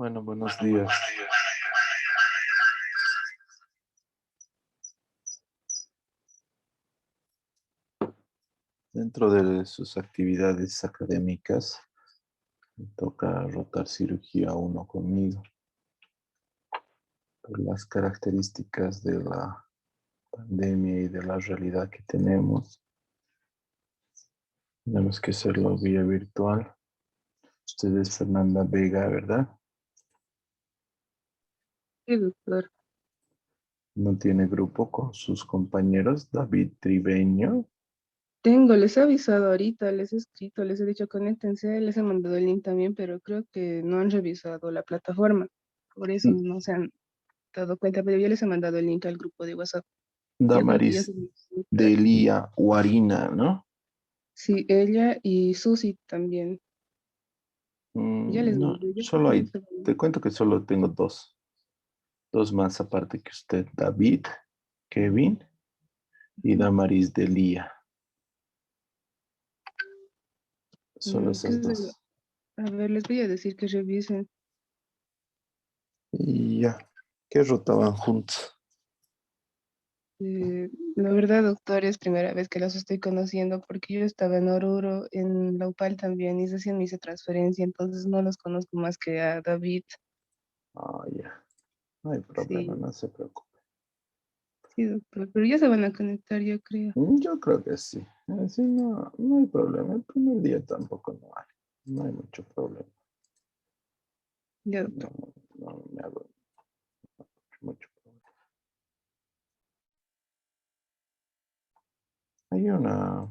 Bueno, buenos días. Dentro de sus actividades académicas, me toca rotar cirugía uno conmigo. Por las características de la pandemia y de la realidad que tenemos que hacerlo vía virtual. Usted es Fernanda Vega, ¿verdad? Sí, doctor. ¿No tiene grupo con sus compañeros? David Tribeño. Les he avisado ahorita, les he escrito, les he dicho conéctense, les he mandado el link también, pero creo que no han revisado la plataforma. Por eso no se han dado cuenta, pero yo les he mandado el link al grupo de WhatsApp. Yo creo que ya se Damaris conectaron. Delia Guarina, ¿no? Sí, ella y Susi también. Ya les No, mandé, yo creo solo que ya hay, se van. te cuento que solo tengo dos más aparte que usted, David, Kevin y Damaris Delia. Solo ¿Qué esas es dos. A ver, les voy a decir que revisen. Y ya, que rotaban juntos. La verdad, doctor, es primera vez que los estoy conociendo porque yo estaba en Oruro, en La Upal también, y recién me hice transferencia, entonces no los conozco más que a David. Ah, ya, no hay problema, Sí, no se preocupe. sí, doctor, pero ya se van a conectar, yo creo. Yo creo que sí. Sí, no hay problema. El primer día tampoco no hay mucho problema. Ya, No, doctor. no me hago mucho problema. Hay una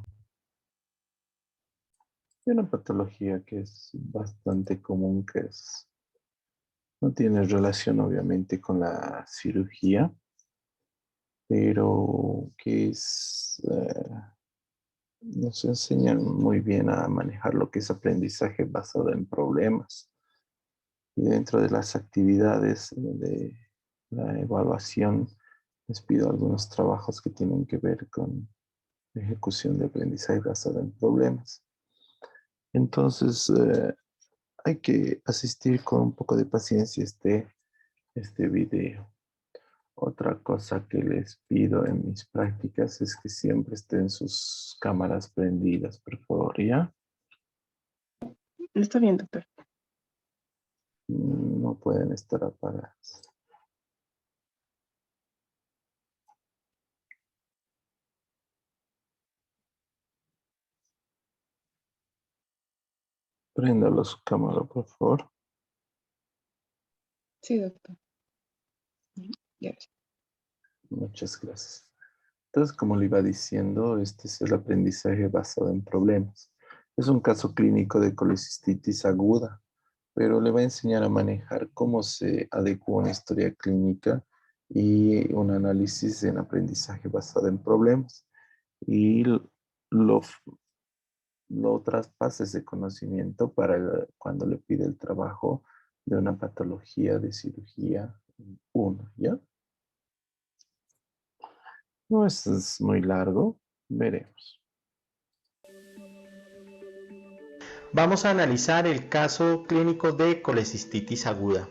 patología que es bastante común, no tiene relación obviamente con la cirugía, pero nos enseñan muy bien a manejar lo que es aprendizaje basado en problemas. Y dentro de las actividades de la evaluación, les pido algunos trabajos que tienen que ver con ejecución de aprendizaje basado en problemas. Entonces, hay que asistir con un poco de paciencia a este video. Otra cosa que les pido en mis prácticas es que siempre estén sus cámaras prendidas, por favor, ¿ya? Está bien, doctor. No pueden estar apagadas. Préndalo su cámara, por favor. Sí, doctor. Ya. Muchas gracias. Entonces, como le iba diciendo, este es el aprendizaje basado en problemas. Es un caso clínico de colecistitis aguda, pero le va a enseñar a manejar cómo se adecua una historia clínica y un análisis en aprendizaje basado en problemas. Y lo, lo traspasa ese conocimiento para cuando le pide el trabajo de una patología de cirugía 1, ¿ya? No es muy largo, veremos. Vamos a analizar el caso clínico de colecistitis aguda.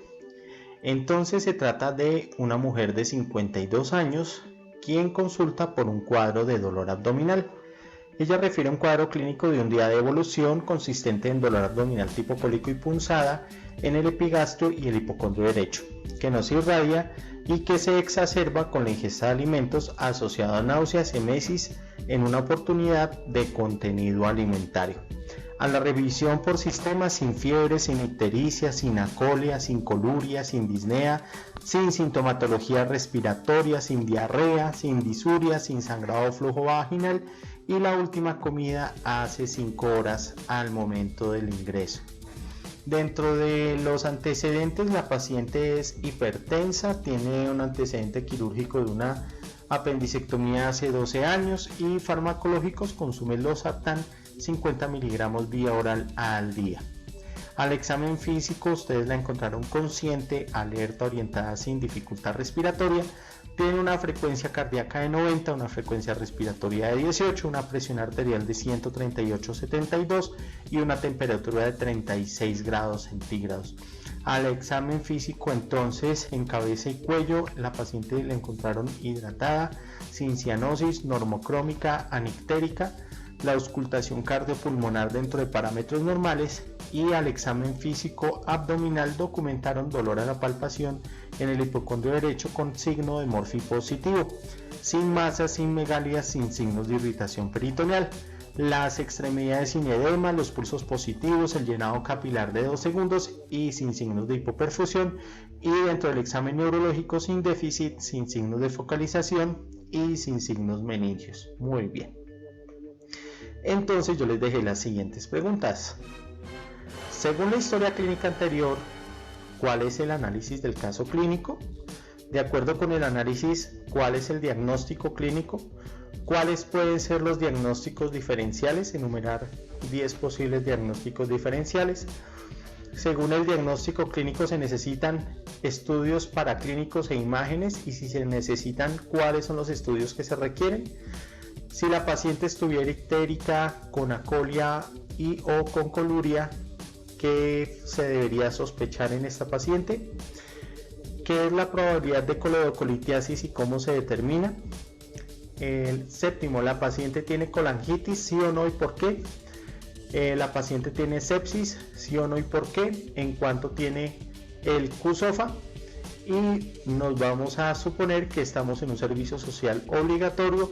Entonces se trata de una mujer de 52 años quien consulta por un cuadro de dolor abdominal. Ella refiere a un cuadro clínico de un día de evolución consistente en dolor abdominal tipo cólico y punzada en el epigastrio y el hipocondrio derecho, que no se irradia y que se exacerba con la ingesta de alimentos asociado a náuseas, emesis en una oportunidad de contenido alimentario. A la revisión por sistema sin fiebre, sin ictericia, sin acolia, sin coluria, sin disnea, sin sintomatología respiratoria, sin diarrea, sin disuria, sin sangrado o flujo vaginal y la última comida hace 5 horas al momento del ingreso. Dentro de los antecedentes, la paciente es hipertensa, tiene un antecedente quirúrgico de una apendicectomía hace 12 años y farmacológicos, consume losartán 50 miligramos vía oral al día. Al examen físico ustedes la encontraron consciente, alerta, orientada, sin dificultad respiratoria, tiene una frecuencia cardíaca de 90, una frecuencia respiratoria de 18, una presión arterial de 138/72 y una temperatura de 36 grados centígrados. Al examen físico, entonces, en cabeza y cuello, la paciente la encontraron hidratada, sin cianosis, normocrómica, anictérica, la auscultación cardiopulmonar dentro de parámetros normales, y al examen físico abdominal documentaron dolor a la palpación en el hipocondrio derecho con signo de Murphy positivo, sin masas, sin megalias, sin signos de irritación peritoneal. Las extremidades sin edema, los pulsos positivos, el llenado capilar de 2 segundos y sin signos de hipoperfusión, y dentro del examen neurológico sin déficit, sin signos de focalización y sin signos meningios. Muy bien. Entonces yo les dejé las siguientes preguntas. Según la historia clínica anterior, ¿cuál es el análisis del caso clínico? De acuerdo con el análisis, ¿cuál es el diagnóstico clínico? ¿Cuáles pueden ser los diagnósticos diferenciales? Enumerar 10 posibles diagnósticos diferenciales. Según el diagnóstico clínico, se necesitan estudios paraclínicos e imágenes, y si se necesitan, ¿cuáles son los estudios que se requieren? Si la paciente estuviera ictérica, con acolia y o con coluria, ¿qué se debería sospechar en esta paciente? ¿Qué es la probabilidad de coledocolitiasis y cómo se determina? El séptimo, ¿la paciente tiene colangitis, sí o no y por qué? ¿La paciente tiene sepsis, sí o no y por qué? ¿En cuánto tiene el QSOFA? Y nos vamos a suponer que estamos en un servicio social obligatorio,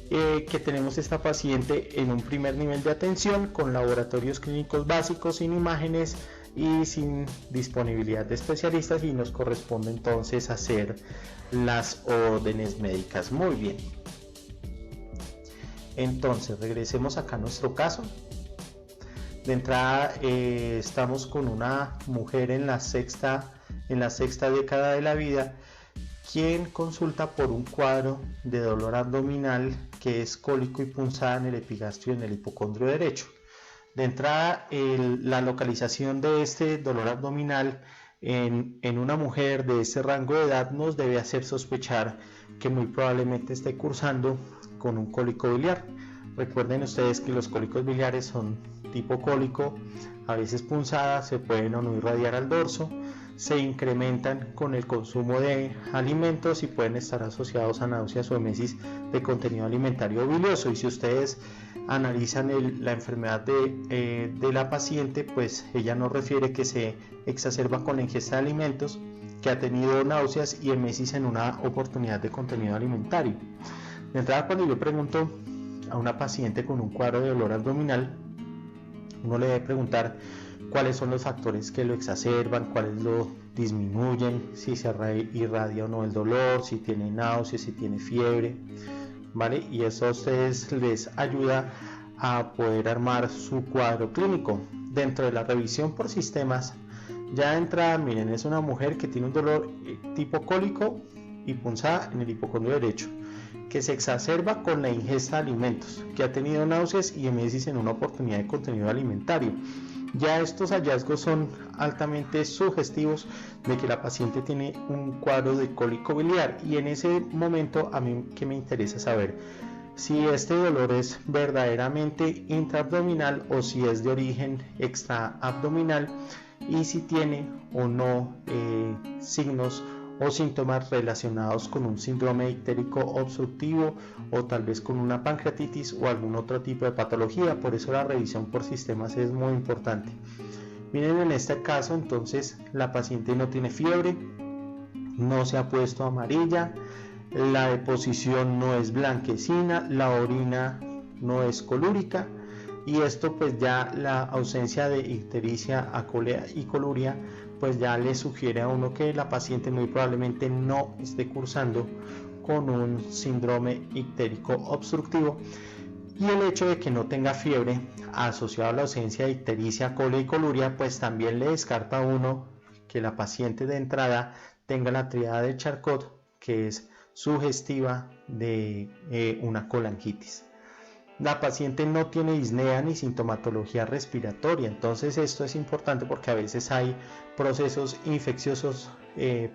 que tenemos esta paciente en un primer nivel de atención con laboratorios clínicos básicos, sin imágenes y sin disponibilidad de especialistas, y nos corresponde entonces hacer las órdenes médicas. Muy bien. Entonces regresemos acá a nuestro caso. De entrada estamos con una mujer en la sexta década de la vida, quien consulta por un cuadro de dolor abdominal que es cólico y punzada en el epigastrio y en el hipocondrio derecho. De entrada, la localización de este dolor abdominal en una mujer de este rango de edad nos debe hacer sospechar que muy probablemente esté cursando con un cólico biliar. Recuerden ustedes que los cólicos biliares son tipo cólico, a veces punzada, se pueden o no irradiar al dorso, se incrementan con el consumo de alimentos y pueden estar asociados a náuseas o emesis de contenido alimentario bilioso. Y si ustedes analizan la enfermedad de la paciente, pues ella nos refiere que se exacerba con la ingesta de alimentos, que ha tenido náuseas y emesis en una oportunidad de contenido alimentario. De entrada, cuando yo pregunto a una paciente con un cuadro de dolor abdominal, uno le debe preguntar cuáles son los factores que lo exacerban, cuáles lo disminuyen, si se irradia o no el dolor, si tiene náuseas, si tiene fiebre, ¿vale? Y eso a ustedes les ayuda a poder armar su cuadro clínico. Dentro de la revisión por sistemas, ya de entrada, miren, es una mujer que tiene un dolor tipo cólico y punzada en el hipocondrio derecho, que se exacerba con la ingesta de alimentos, que ha tenido náuseas y emesis en una oportunidad de contenido alimentario. Ya estos hallazgos son altamente sugestivos de que la paciente tiene un cuadro de cólico biliar, y en ese momento a mí que me interesa saber si este dolor es verdaderamente intraabdominal o si es de origen extraabdominal, y si tiene o no signos o síntomas relacionados con un síndrome ictérico obstructivo o tal vez con una pancreatitis o algún otro tipo de patología. Por eso la revisión por sistemas es muy importante. Miren, en este caso entonces la paciente no tiene fiebre, no se ha puesto amarilla, la deposición no es blanquecina, la orina no es colúrica, y esto pues ya la ausencia de ictericia, acolea y coluria pues ya le sugiere a uno que la paciente muy probablemente no esté cursando con un síndrome ictérico obstructivo. Y el hecho de que no tenga fiebre asociado a la ausencia de ictericia, colea y coluria, pues también le descarta a uno que la paciente de entrada tenga la tríada de Charcot, que es sugestiva de una colangitis. La paciente no tiene disnea ni sintomatología respiratoria. Entonces esto es importante porque a veces hay procesos infecciosos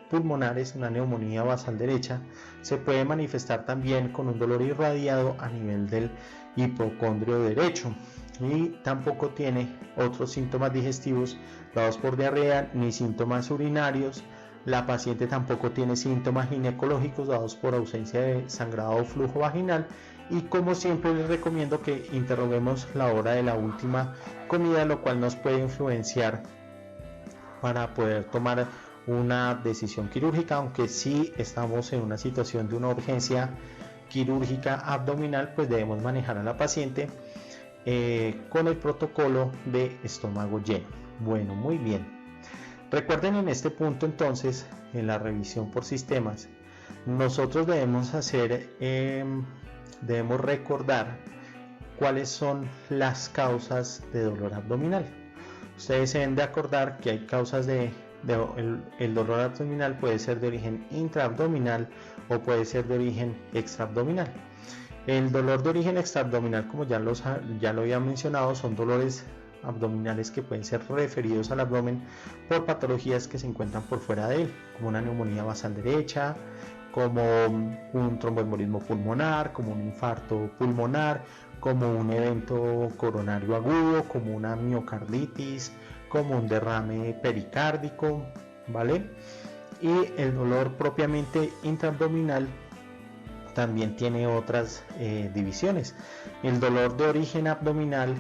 pulmonares, una neumonía basal derecha. Se puede manifestar también con un dolor irradiado a nivel del hipocondrio derecho. y tampoco tiene otros síntomas digestivos dados por diarrea ni síntomas urinarios. La paciente tampoco tiene síntomas ginecológicos dados por ausencia de sangrado o flujo vaginal, y como siempre les recomiendo que interroguemos la hora de la última comida, lo cual nos puede influenciar para poder tomar una decisión quirúrgica, aunque si estamos en una situación de una urgencia quirúrgica abdominal, pues debemos manejar a la paciente con el protocolo de estómago lleno. Bueno, muy bien. Recuerden en este punto entonces, en la revisión por sistemas, nosotros debemos recordar cuáles son las causas de dolor abdominal. Ustedes deben de acordar que hay causas el dolor abdominal puede ser de origen intraabdominal o puede ser de origen extraabdominal. El dolor de origen extraabdominal, como ya lo había mencionado, son dolores abdominales que pueden ser referidos al abdomen por patologías que se encuentran por fuera de él, como una neumonía basal derecha, como un tromboembolismo pulmonar, como un infarto pulmonar, como un evento coronario agudo, como una miocarditis, como un derrame pericárdico, ¿vale? Y el dolor propiamente intraabdominal también tiene otras divisiones. El dolor de origen abdominal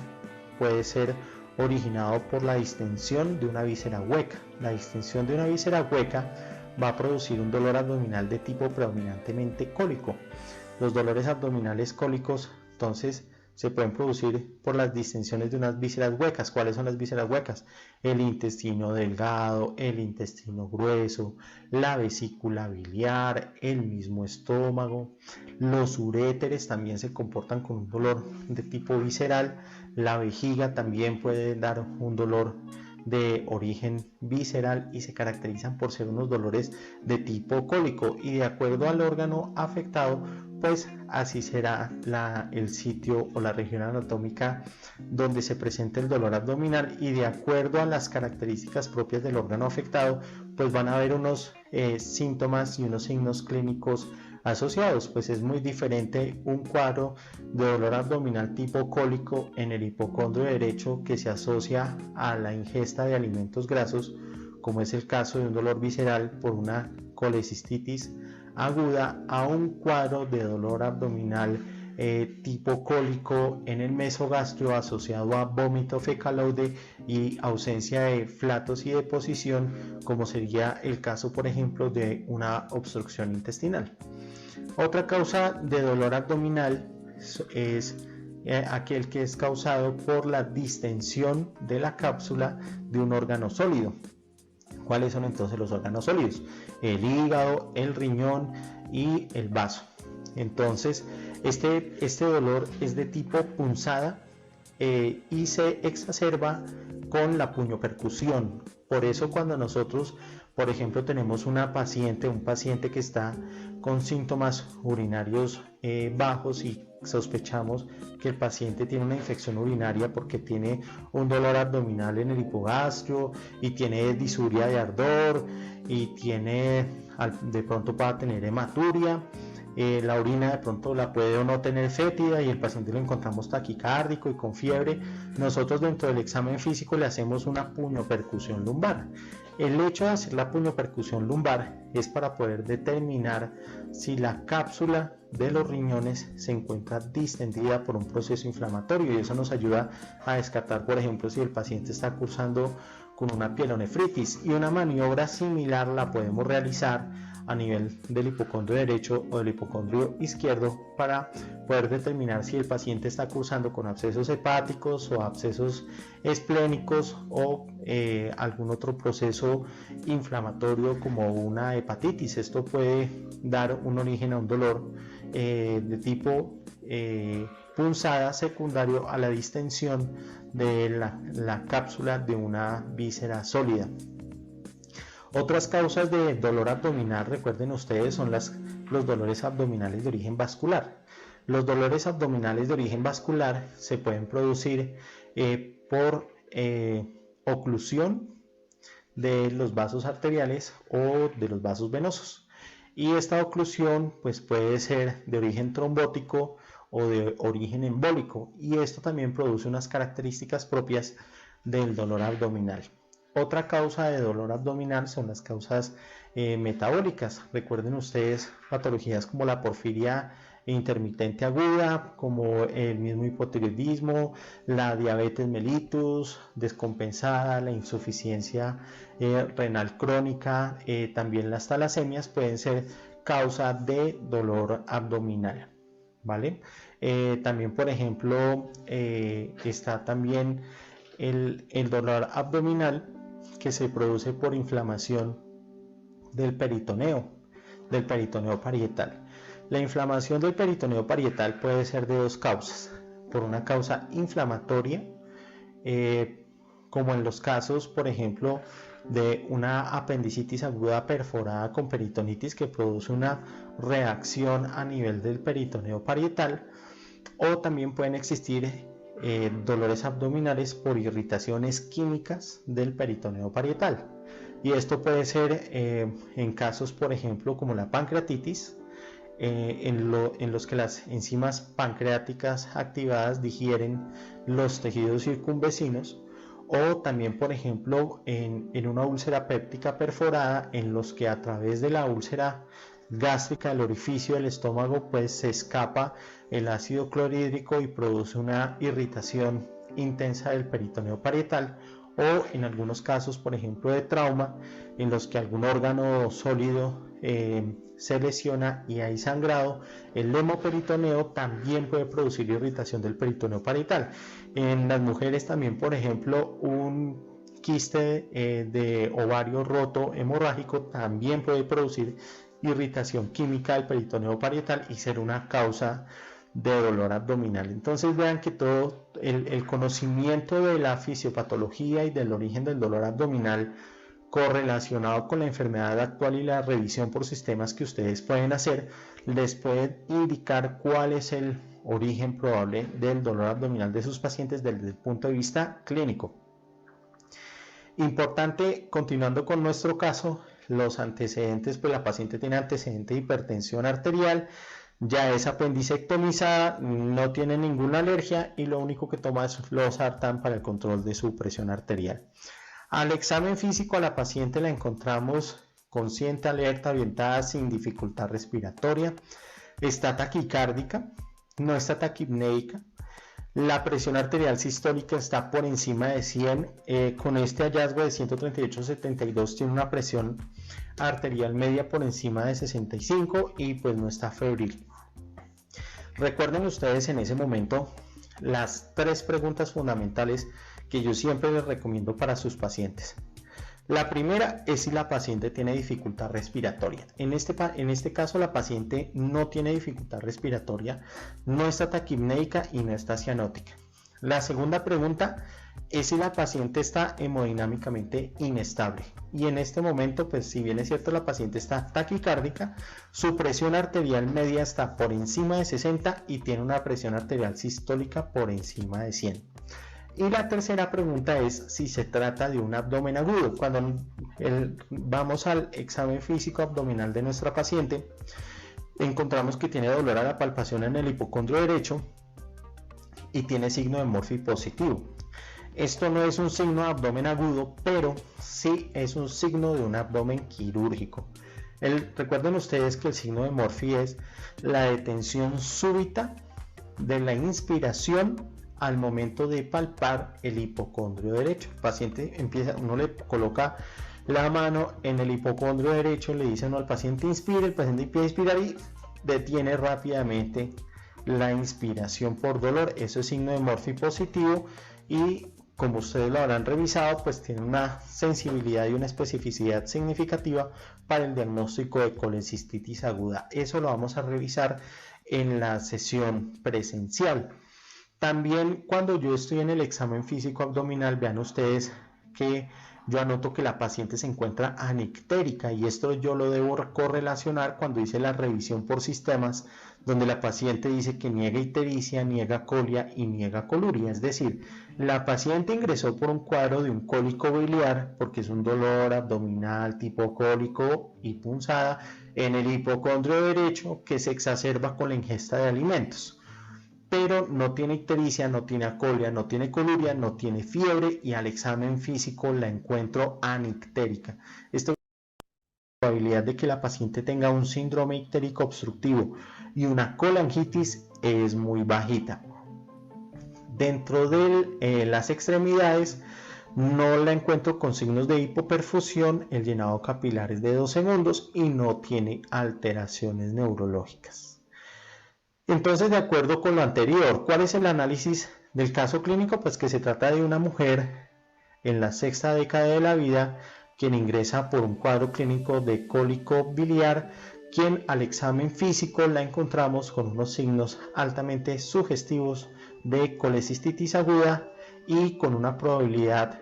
puede ser originado por la distensión de una víscera hueca. La distensión de una víscera hueca va a producir un dolor abdominal de tipo predominantemente cólico. Los dolores abdominales cólicos entonces se pueden producir por las distensiones de unas vísceras huecas. ¿Cuáles son las vísceras huecas? El intestino delgado, el intestino grueso, la vesícula biliar, el mismo estómago. Los uréteres también se comportan con un dolor de tipo visceral. La vejiga también puede dar un dolor de origen visceral y se caracterizan por ser unos dolores de tipo cólico, y de acuerdo al órgano afectado, pues así será el sitio o la región anatómica donde se presenta el dolor abdominal, y de acuerdo a las características propias del órgano afectado, pues van a haber unos síntomas y unos signos clínicos asociados. Pues es muy diferente un cuadro de dolor abdominal tipo cólico en el hipocondrio derecho que se asocia a la ingesta de alimentos grasos, como es el caso de un dolor visceral por una colecistitis aguda, a un cuadro de dolor abdominal tipo cólico en el mesogastrio asociado a vómito fecalaude y ausencia de flatos y deposición, como sería el caso, por ejemplo, de una obstrucción intestinal. Otra causa de dolor abdominal es aquel que es causado por la distensión de la cápsula de un órgano sólido. ¿Cuáles son entonces los órganos sólidos? El hígado, el riñón y el vaso. Entonces, este dolor es de tipo punzada y se exacerba con la puñopercusión. Por eso cuando nosotros, por ejemplo, tenemos un paciente que está con síntomas urinarios bajos y sospechamos que el paciente tiene una infección urinaria porque tiene un dolor abdominal en el hipogastrio y tiene disuria de ardor y de pronto va a tener hematuria, la orina de pronto la puede o no tener fétida y el paciente lo encontramos taquicárdico y con fiebre, nosotros dentro del examen físico le hacemos una puñopercusión lumbar. El hecho de hacer la puñopercusión lumbar es para poder determinar si la cápsula de los riñones se encuentra distendida por un proceso inflamatorio, y eso nos ayuda a descartar, por ejemplo, si el paciente está cursando con una pielonefritis, y una maniobra similar la podemos realizar a nivel del hipocondrio derecho o del hipocondrio izquierdo para poder determinar si el paciente está cursando con abscesos hepáticos o abscesos esplénicos o algún otro proceso inflamatorio como una hepatitis. Esto puede dar un origen a un dolor de tipo punzada secundario a la distensión de la cápsula de una víscera sólida. Otras causas de dolor abdominal, recuerden ustedes, son los dolores abdominales de origen vascular. Los dolores abdominales de origen vascular se pueden producir por oclusión de los vasos arteriales o de los vasos venosos. Y esta oclusión pues puede ser de origen trombótico o de origen embólico, y esto también produce unas características propias del dolor abdominal. Otra causa de dolor abdominal son las causas metabólicas. Recuerden ustedes patologías como la porfiria intermitente aguda, como el mismo hipotiroidismo, la diabetes mellitus descompensada, la insuficiencia renal crónica, también las talasemias pueden ser causa de dolor abdominal, ¿vale? También, por ejemplo, está también el dolor abdominal que se produce por inflamación del peritoneo parietal. La inflamación del peritoneo parietal puede ser de dos causas: por una causa inflamatoria, como en los casos, por ejemplo, de una apendicitis aguda perforada con peritonitis que produce una reacción a nivel del peritoneo parietal, o también pueden existir dolores abdominales por irritaciones químicas del peritoneo parietal, y esto puede ser en casos, por ejemplo, como la pancreatitis, en los que las enzimas pancreáticas activadas digieren los tejidos circunvecinos, o también, por ejemplo, en una úlcera péptica perforada, en los que a través de la úlcera gástrica del orificio del estómago pues se escapa el ácido clorhídrico y produce una irritación intensa del peritoneo parietal, o en algunos casos, por ejemplo, de trauma, en los que algún órgano sólido se lesiona y hay sangrado. El hemoperitoneo también puede producir irritación del peritoneo parietal. En las mujeres también, por ejemplo, un quiste de ovario roto hemorrágico también puede producir irritación química del peritoneo parietal y ser una causa de dolor abdominal. Entonces vean que todo el conocimiento de la fisiopatología y del origen del dolor abdominal correlacionado con la enfermedad actual y la revisión por sistemas que ustedes pueden hacer les puede indicar cuál es el origen probable del dolor abdominal de sus pacientes desde el punto de vista clínico. Importante, continuando con nuestro caso, los antecedentes, pues la paciente tiene antecedente de hipertensión arterial, ya es apendicectomizada, no tiene ninguna alergia y lo único que toma es losartán para el control de su presión arterial. Al examen físico a la paciente la encontramos consciente, alerta, orientada, sin dificultad respiratoria, está taquicárdica, no está taquipneica. La presión arterial sistólica está por encima de 100, con este hallazgo de 138/72 tiene una presión arterial media por encima de 65 y pues no está febril. Recuerden ustedes en ese momento las tres preguntas fundamentales que yo siempre les recomiendo para sus pacientes. La primera es si la paciente tiene dificultad respiratoria. En este caso la paciente no tiene dificultad respiratoria, no está taquipneica y no está cianótica. La segunda pregunta es si la paciente está hemodinámicamente inestable. Y en este momento, pues si bien es cierto la paciente está taquicárdica, su presión arterial media está por encima de 60 y tiene una presión arterial sistólica por encima de 100. Y la tercera pregunta es si se trata de un abdomen agudo. Cuando vamos al examen físico abdominal de nuestra paciente, encontramos que tiene dolor a la palpación en el hipocondrio derecho y tiene signo de Murphy positivo. Esto no es un signo de abdomen agudo, pero sí es un signo de un abdomen quirúrgico. Recuerden ustedes que el signo de Murphy es la detención súbita de la inspiración al momento de palpar el hipocondrio derecho. El paciente uno le coloca la mano en el hipocondrio derecho, le dice al paciente inspire, el paciente empieza a inspirar y detiene rápidamente la inspiración por dolor. Eso es signo de Murphy positivo y como ustedes lo habrán revisado, pues tiene una sensibilidad y una especificidad significativa para el diagnóstico de colecistitis aguda. Eso lo vamos a revisar en la sesión presencial. También cuando yo estoy en el examen físico abdominal, vean ustedes que yo anoto que la paciente se encuentra anictérica y esto yo lo debo correlacionar cuando hice la revisión por sistemas, donde la paciente dice que niega ictericia, niega colia y niega coluria. Es decir, la paciente ingresó por un cuadro de un cólico biliar porque es un dolor abdominal tipo cólico y punzada en el hipocondrio derecho que se exacerba con la ingesta de alimentos. pero no tiene ictericia, no tiene acolia, no tiene coluria, no tiene fiebre y al examen físico la encuentro anictérica. Esto la probabilidad de que la paciente tenga un síndrome ictérico obstructivo y una colangitis es muy bajita. Dentro de las extremidades no la encuentro con signos de hipoperfusión, el llenado capilar es de 2 segundos y no tiene alteraciones neurológicas. Entonces, de acuerdo con lo anterior, ¿cuál es el análisis del caso clínico? Pues que se trata de una mujer en la 6ª década de la vida quien ingresa por un cuadro clínico de cólico biliar, quien al examen físico la encontramos con unos signos altamente sugestivos de colecistitis aguda y con una probabilidad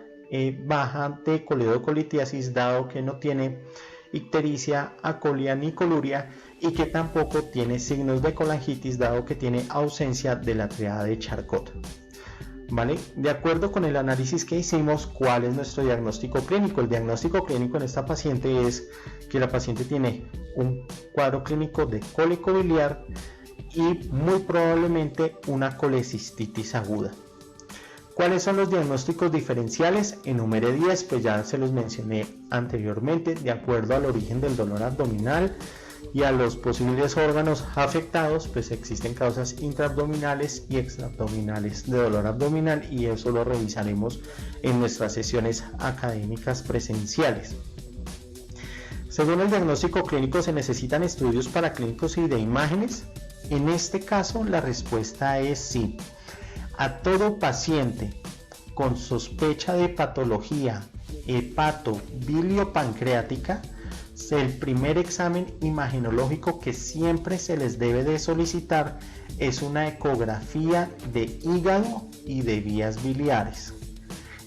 baja de coledocolitiasis, dado que no tiene ictericia, acolia ni coluria y que tampoco tiene signos de colangitis, dado que tiene ausencia de la triada de Charcot. ¿Vale? De acuerdo con el análisis que hicimos, ¿cuál es nuestro diagnóstico clínico? El diagnóstico clínico en esta paciente es que la paciente tiene un cuadro clínico de cólico biliar y muy probablemente una colecistitis aguda. ¿Cuáles son los diagnósticos diferenciales? Enumeré 10, pues ya se los mencioné anteriormente, de acuerdo al origen del dolor abdominal y a los posibles órganos afectados, pues existen causas intraabdominales y extraabdominales de dolor abdominal y eso lo revisaremos en nuestras sesiones académicas presenciales. Según el diagnóstico clínico, ¿se necesitan estudios paraclínicos y de imágenes? En este caso, la respuesta es sí. A todo paciente con sospecha de patología hepatobiliopancreática, el primer examen imagenológico que siempre se les debe de solicitar es una ecografía de hígado y de vías biliares.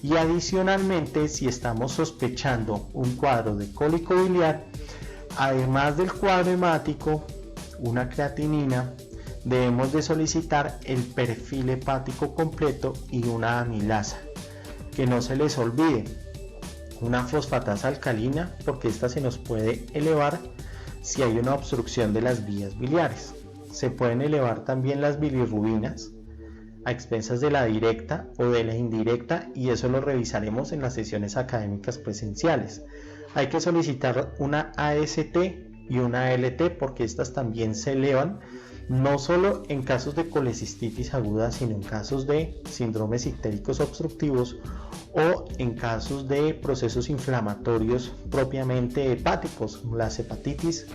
Y adicionalmente, si estamos sospechando un cuadro de cólico biliar, además del cuadro hemático, una creatinina, debemos de solicitar el perfil hepático completo y una amilasa. Que no se les olvide una fosfatasa alcalina, porque esta se nos puede elevar si hay una obstrucción de las vías biliares. Se pueden elevar también las bilirrubinas a expensas de la directa o de la indirecta y eso lo revisaremos en las sesiones académicas presenciales. Hay que solicitar una AST y una ALT porque estas también se elevan, no solo en casos de colecistitis aguda, sino en casos de síndromes ictéricos obstructivos o en casos de procesos inflamatorios propiamente hepáticos, las hepatitis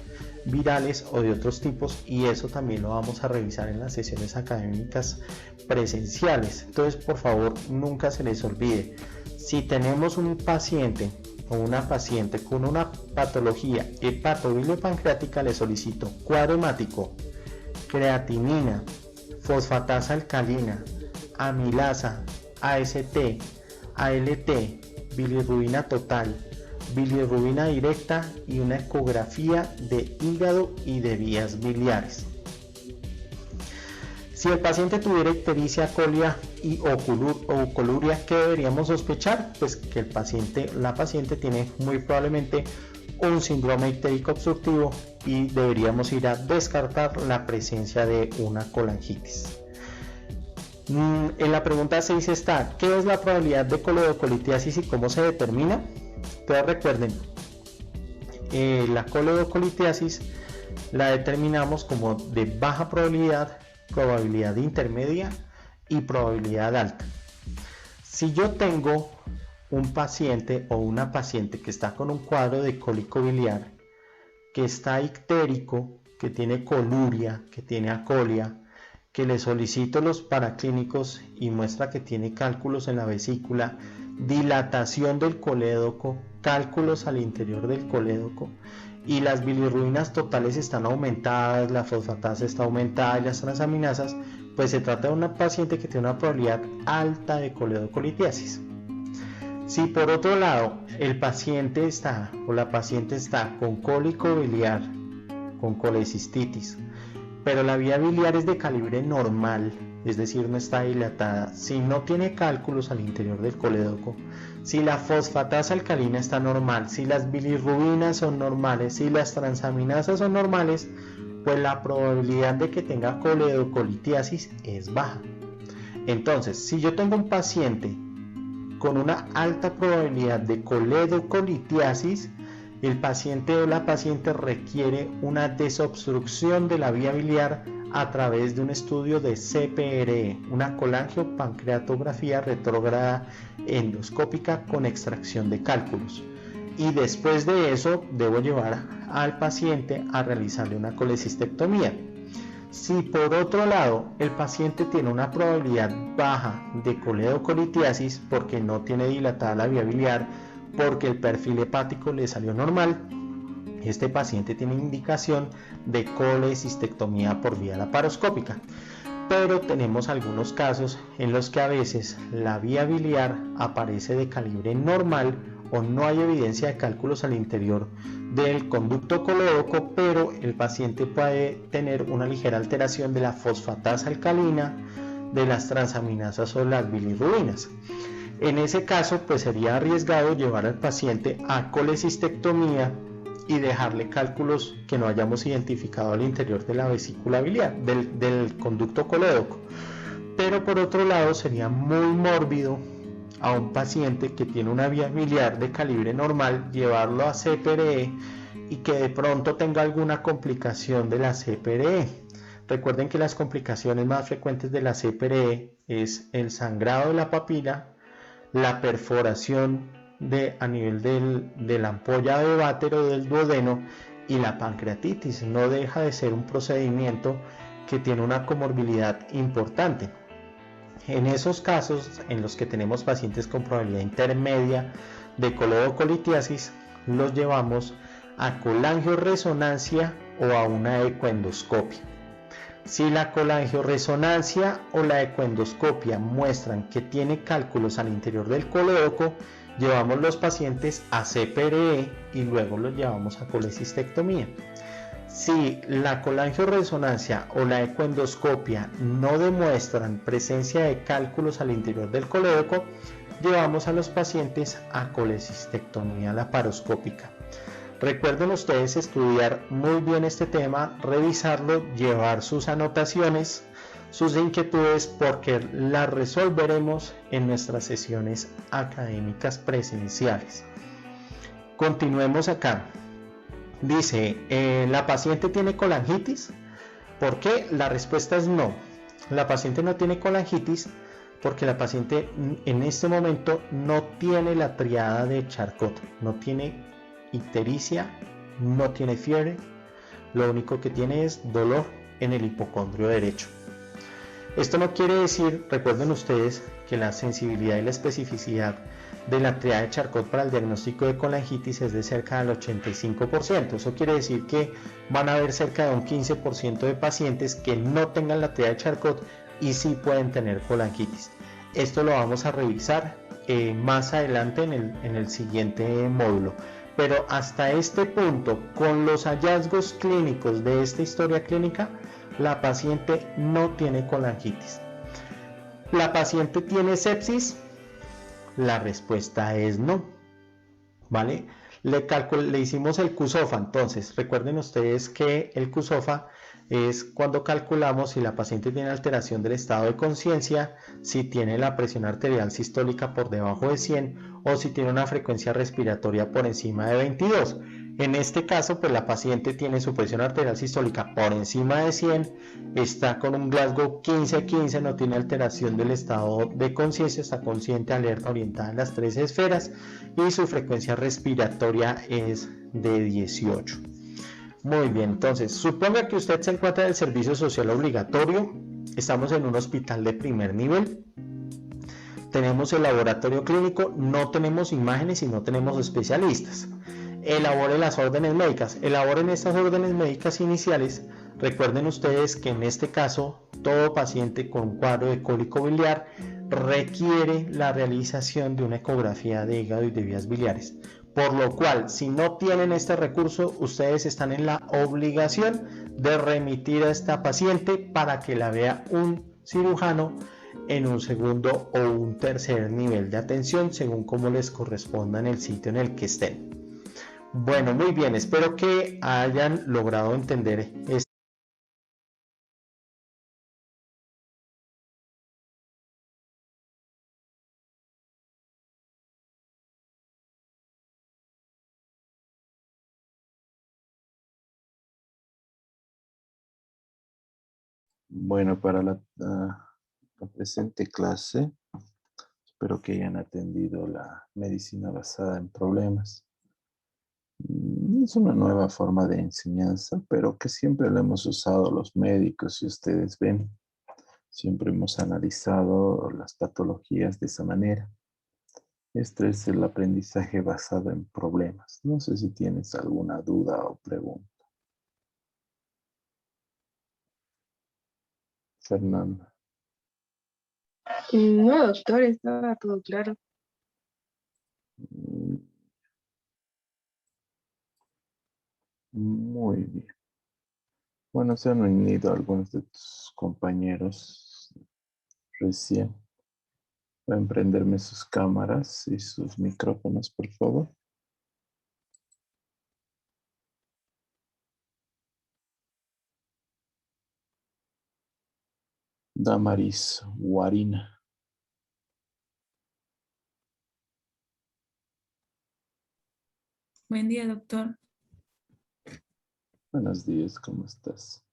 virales o de otros tipos, y eso también lo vamos a revisar en las sesiones académicas presenciales. Entonces, por favor, nunca se les olvide, si tenemos un paciente o una paciente con una patología hepatobiliopancreática, le solicito cuadro hemático, creatinina, fosfatasa alcalina, amilasa, AST, ALT, bilirrubina total, bilirrubina directa y una ecografía de hígado y de vías biliares. Si el paciente tuviera ictericia, acolia o coluria, ¿qué deberíamos sospechar? Pues que la paciente tiene muy probablemente un síndrome ictérico obstructivo y deberíamos ir a descartar la presencia de una colangitis. En la pregunta 6 está, ¿qué es la probabilidad de coledocolitiasis y cómo se determina? Entonces recuerden, la coledocolitiasis la determinamos como de baja probabilidad, probabilidad intermedia y probabilidad alta. Si yo tengo un paciente o una paciente que está con un cuadro de cólico biliar, que está ictérico, que tiene coluria, que tiene acolia, que le solicito los paraclínicos y muestra que tiene cálculos en la vesícula, dilatación del colédoco, cálculos al interior del colédoco y las bilirrubinas totales están aumentadas, la fosfatasa está aumentada y las transaminasas, pues se trata de una paciente que tiene una probabilidad alta de coledocolitiasis. Si por otro lado el paciente está o la paciente está con cólico biliar, con colecistitis, pero la vía biliar es de calibre normal, es decir, no está dilatada, si no tiene cálculos al interior del colédoco, si la fosfatasa alcalina está normal, si las bilirrubinas son normales, si las transaminasas son normales, pues la probabilidad de que tenga coledocolitiasis es baja. Entonces, si yo tengo un paciente con una alta probabilidad de coledocolitiasis, el paciente o la paciente requiere una desobstrucción de la vía biliar a través de un estudio de CPRE, una colangiopancreatografía retrógrada endoscópica con extracción de cálculos. Y después de eso debo llevar al paciente a realizarle una colecistectomía. Si por otro lado el paciente tiene una probabilidad baja de coledocolitiasis porque no tiene dilatada la vía biliar, porque el perfil hepático le salió normal, este paciente tiene indicación de colecistectomía por vía laparoscópica. Pero tenemos algunos casos en los que a veces la vía biliar aparece de calibre normal o no hay evidencia de cálculos al interior del conducto colédoco, pero el paciente puede tener una ligera alteración de la fosfatasa alcalina, de las transaminasas o las bilirrubinas. En ese caso, pues sería arriesgado llevar al paciente a colecistectomía y dejarle cálculos que no hayamos identificado al interior de la vesícula biliar, del conducto colédoco. Pero por otro lado, sería muy mórbido a un paciente que tiene una vía biliar de calibre normal, llevarlo a CPRE y que de pronto tenga alguna complicación de la CPRE. Recuerden que las complicaciones más frecuentes de la CPRE es el sangrado de la papila, la perforación a nivel de la ampolla de Bátero del duodeno y la pancreatitis. No deja de ser un procedimiento que tiene una comorbilidad importante. En esos casos en los que tenemos pacientes con probabilidad intermedia de coledocolitiasis, los llevamos a colangioresonancia o a una ecoendoscopia. Si la colangioresonancia o la ecoendoscopia muestran que tiene cálculos al interior del colédoco, llevamos los pacientes a CPRE y luego los llevamos a colecistectomía. Si la colangioresonancia o la ecoendoscopia no demuestran presencia de cálculos al interior del colédoco, llevamos a los pacientes a colecistectomía laparoscópica. Recuerden ustedes estudiar muy bien este tema, revisarlo, llevar sus anotaciones, sus inquietudes, porque las resolveremos en nuestras sesiones académicas presenciales. Continuemos acá. Dice, ¿la paciente tiene colangitis? ¿Por qué? La respuesta es no. La paciente no tiene colangitis porque la paciente en este momento no tiene la triada de Charcot, no tiene ictericia, no tiene fiebre, lo único que tiene es dolor en el hipocondrio derecho. Esto no quiere decir, recuerden ustedes, que la sensibilidad y la especificidad de la triada de Charcot para el diagnóstico de colangitis es de cerca del 85%. Eso quiere decir que van a haber cerca de un 15% de pacientes que no tengan la triada de Charcot y sí pueden tener colangitis. Esto lo vamos a revisar más adelante en el siguiente módulo. Pero hasta este punto, con los hallazgos clínicos de esta historia clínica, la paciente no tiene colangitis. ¿La paciente tiene sepsis? La respuesta es no. ¿Vale? Le hicimos el QSOFA. Entonces, recuerden ustedes que el QSOFA es cuando calculamos si la paciente tiene alteración del estado de conciencia, si tiene la presión arterial sistólica por debajo de 100 o si tiene una frecuencia respiratoria por encima de 22. En este caso, pues la paciente tiene su presión arterial sistólica por encima de 100, está con un Glasgow 15-15, no tiene alteración del estado de conciencia, está consciente, alerta, orientada en las 3 esferas y su frecuencia respiratoria es de 18. Muy bien, entonces, suponga que usted se encuentra en el servicio social obligatorio, estamos en un hospital de primer nivel, tenemos el laboratorio clínico, no tenemos imágenes y no tenemos especialistas. Elabore las órdenes médicas, elaboren estas órdenes médicas iniciales. Recuerden ustedes que en este caso, todo paciente con un cuadro de cólico biliar requiere la realización de una ecografía de hígado y de vías biliares. Por lo cual, si no tienen este recurso, ustedes están en la obligación de remitir a esta paciente para que la vea un cirujano en un segundo o un tercer nivel de atención, según como les corresponda en el sitio en el que estén. Bueno, muy bien, espero que hayan logrado entender esto. Bueno, para la presente clase, espero que hayan atendido la medicina basada en problemas. Es una nueva forma de enseñanza, pero que siempre la hemos usado los médicos, si ustedes ven. Siempre hemos analizado las patologías de esa manera. Este es el aprendizaje basado en problemas. No sé si tienes alguna duda o pregunta. Fernanda. No, doctor, estaba todo claro. Mm, Muy bien. Bueno, se han unido algunos de tus compañeros recién. Pueden prenderme sus cámaras y sus micrófonos, por favor. Damaris Guarina. Buen día, doctor. Buenos días, ¿cómo estás?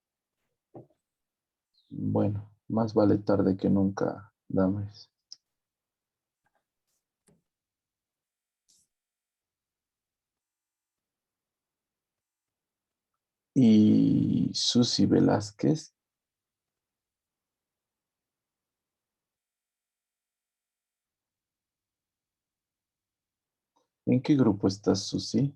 Bueno, más vale tarde que nunca, Damaris. Y Susi Velázquez. ¿En qué grupo estás, Susi?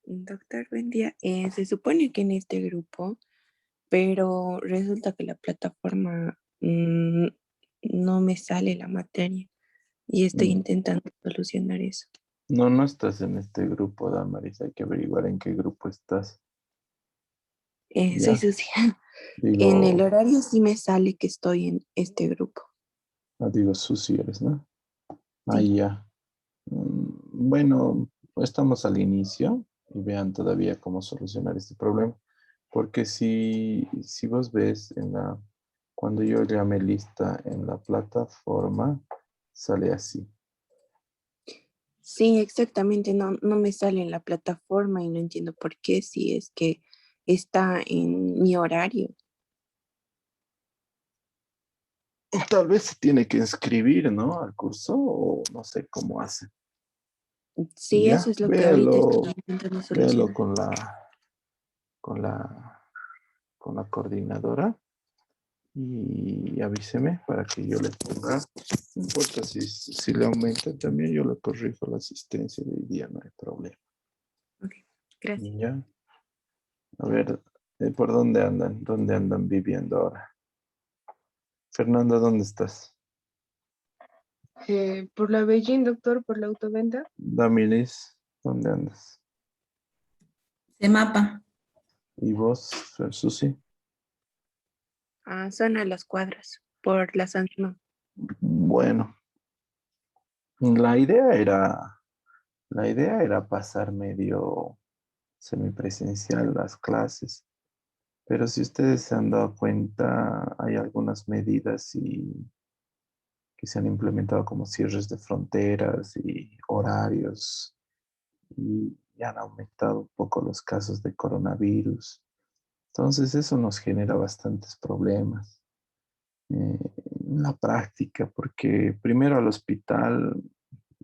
Doctor, buen día. Se supone que en este grupo, pero resulta que la plataforma no me sale la materia y estoy Mm, intentando solucionar eso. No, no estás en este grupo, Damaris. Hay que averiguar en qué grupo estás. Soy Ya, Susi. En el digo, horario sí me sale que estoy en este grupo. digo Susi eres, ¿no? Sí. Ahí ya. Bueno, estamos al inicio y vean todavía cómo solucionar este problema. Porque si vos ves cuando yo llamé lista en la plataforma, sale así. Sí, exactamente. No me sale en la plataforma y no entiendo por qué, si es que está en mi horario. Tal vez se tiene que inscribir, ¿no? Al curso o no sé cómo hace. Sí, eso Ya, es lo que ahorita estoy intentando véalo solucionar. con la, con la coordinadora y avíseme para que yo le ponga. No importa si le aumenta también, yo le corrijo la asistencia de hoy día, no hay problema. Ok, gracias. Ya, a ver, ¿por dónde andan? ¿Dónde andan viviendo ahora? Fernanda, ¿dónde estás? Por la Beijing, doctor, por la autoventa. Damiris, ¿dónde andas? De mapa. ¿Y vos, Susi? Son a las cuadras, por la San Simón. Bueno, la idea era, la idea era pasar medio semipresencial las clases, pero si ustedes se han dado cuenta, hay algunas medidas que se han implementado como cierres de fronteras y horarios y han aumentado un poco los casos de coronavirus. Entonces eso nos genera bastantes problemas en la práctica, porque primero al hospital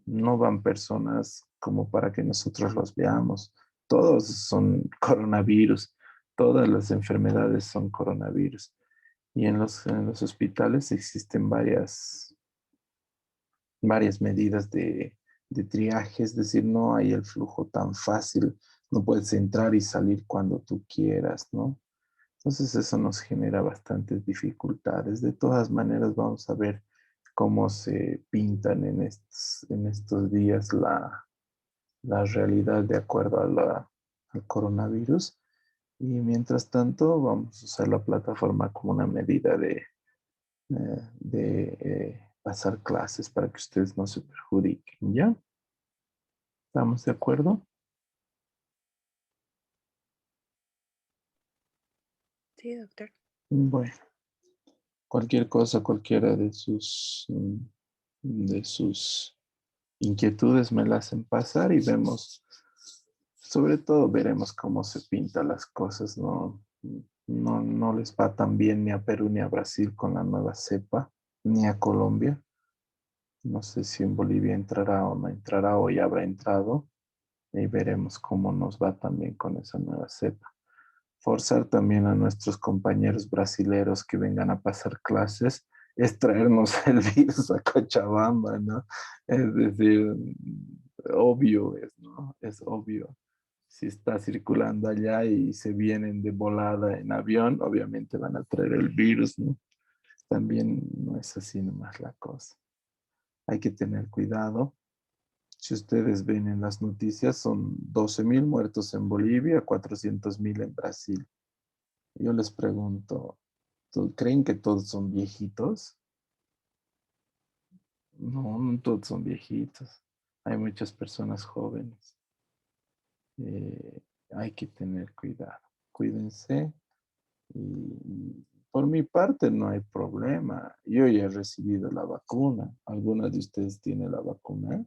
no van personas como para que nosotros los veamos. Todos son coronavirus, todas las enfermedades son coronavirus. Y en los hospitales existen varias medidas de triaje, es decir, no hay el flujo tan fácil, no puedes entrar y salir cuando tú quieras, ¿no? Entonces eso nos genera bastantes dificultades. De todas maneras, vamos a ver cómo se pintan en estos días la realidad de acuerdo al coronavirus. Y mientras tanto, vamos a usar la plataforma como una medida de pasar clases para que ustedes no se perjudiquen, ¿ya? ¿Estamos de acuerdo? Sí, doctor. Bueno, cualquier cosa, cualquiera de sus inquietudes me la hacen pasar y vemos Sobre todo veremos cómo se pintan las cosas, no les va tan bien ni a Perú ni a Brasil con la nueva cepa, ni a Colombia. No sé si en Bolivia entrará o no entrará o ya habrá entrado y veremos cómo nos va también con esa nueva cepa. Forzar también a nuestros compañeros brasileros que vengan a pasar clases es traernos el virus a Cochabamba, ¿no? Es decir, obvio es, ¿no? Es obvio. Si está circulando allá y se vienen de volada en avión, obviamente van a traer el virus, ¿no? También no es así nomás la cosa. Hay que tener cuidado. Si ustedes ven en las noticias, son 12.000 muertos en Bolivia, 400.000 en Brasil. Yo les pregunto, ¿creen que todos son viejitos? No, no todos son viejitos. Hay muchas personas jóvenes. Eh, Hay que tener cuidado. Cuídense. Y por mi parte no hay problema. Yo ya he recibido la vacuna. ¿Alguna de ustedes tiene la vacuna?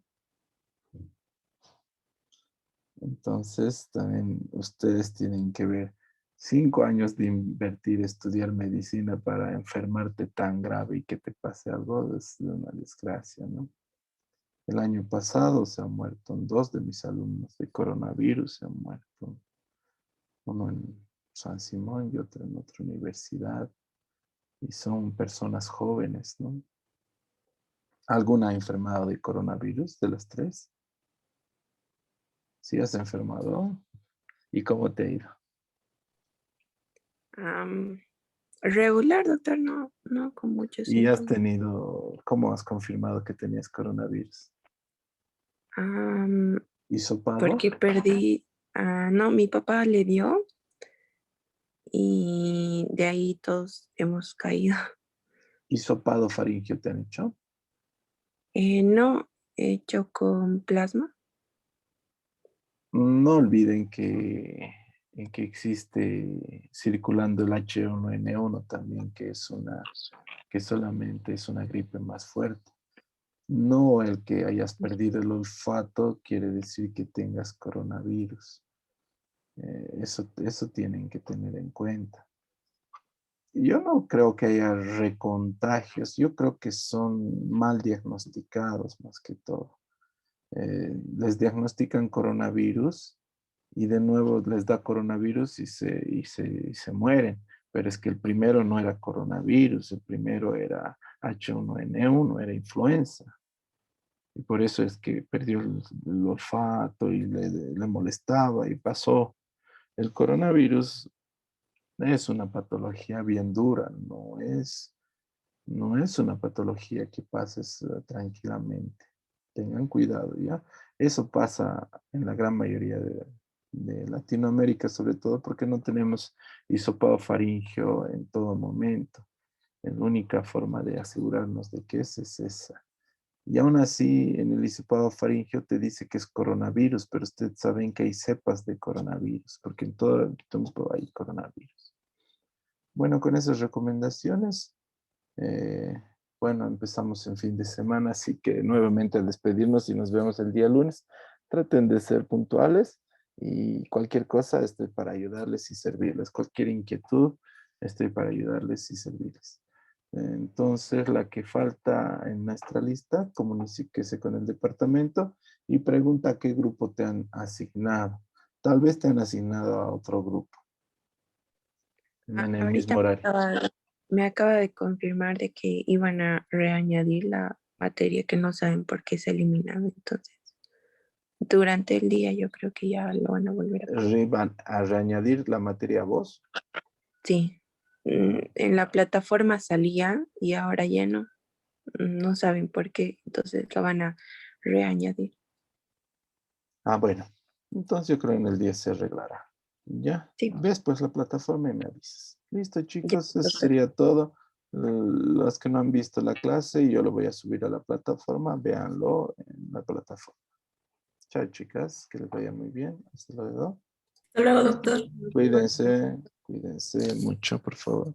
Entonces, también ustedes tienen que ver 5 años de invertir, estudiar medicina para enfermarte tan grave y que te pase algo, es una desgracia, ¿no? El año pasado se han muerto 2 de mis alumnos de coronavirus, se han muerto. Uno en San Simón y otro en otra universidad. Y son personas jóvenes, ¿no? ¿Alguna ha enfermado de coronavirus de las tres? ¿Sí has enfermado? ¿Y cómo te ha ido? Am, regular, doctor, no, no con muchos ¿Y has síntomas. tenido, cómo has confirmado que tenías coronavirus? Am, ¿Hisopado? Porque perdí, no, mi papá le dio y de ahí todos hemos caído. ¿Hisopado faríngeo te han hecho? No, hecho con plasma. No olviden que existe circulando el H1N1 también, que solamente es una gripe más fuerte. No el que hayas perdido el olfato quiere decir que tengas coronavirus. Eso tienen que tener en cuenta. Yo no creo que haya recontagios, yo creo que son mal diagnosticados más que todo. Les diagnostican coronavirus y de nuevo les da coronavirus y se mueren. Pero es que el primero no era coronavirus, el primero era H1N1, era influenza. Y por eso es que perdió el olfato y le molestaba y pasó. El coronavirus es una patología bien dura, no es una patología que pases tranquilamente. Tengan cuidado, ¿ya? Eso pasa en la gran mayoría de Latinoamérica, sobre todo porque no tenemos hisopado faríngeo en todo momento. La única forma de asegurarnos de que es esa. Y aún así, en el hisopado faríngeo te dice que es coronavirus, pero ustedes saben que hay cepas de coronavirus, porque en todo el tiempo hay coronavirus. Bueno, con esas recomendaciones, eh, bueno, empezamos en fin de semana, así que nuevamente al despedirnos y nos vemos el día lunes, traten de ser puntuales y cualquier cosa estoy para ayudarles y servirles. Cualquier inquietud, estoy para ayudarles y servirles. Entonces, la que falta en nuestra lista, comuníquese con el departamento y pregunta a qué grupo te han asignado. Tal vez te han asignado a otro grupo en el mismo Ahorita horario. me acaba de confirmar de que iban a reañadir la materia que no saben por qué se eliminaron. Entonces, durante el día yo creo que ya lo van a volver a pasar. Van a reañadir la materia voz. Sí, en la plataforma salía y ahora ya no. No saben por qué, entonces lo van a reañadir. Ah, bueno. Entonces yo creo en el día se arreglará. Ya. Sí, Ves pues la plataforma y me avisas. Listo, ya, chicos. Eso doctor. sería todo. Los que no han visto la clase, yo lo voy a subir a la plataforma. Véanlo en la plataforma. Chao, chicas. Que les vaya muy bien. Hasta luego. Hasta luego, doctor. Cuídense. Cuídense mucho, por favor.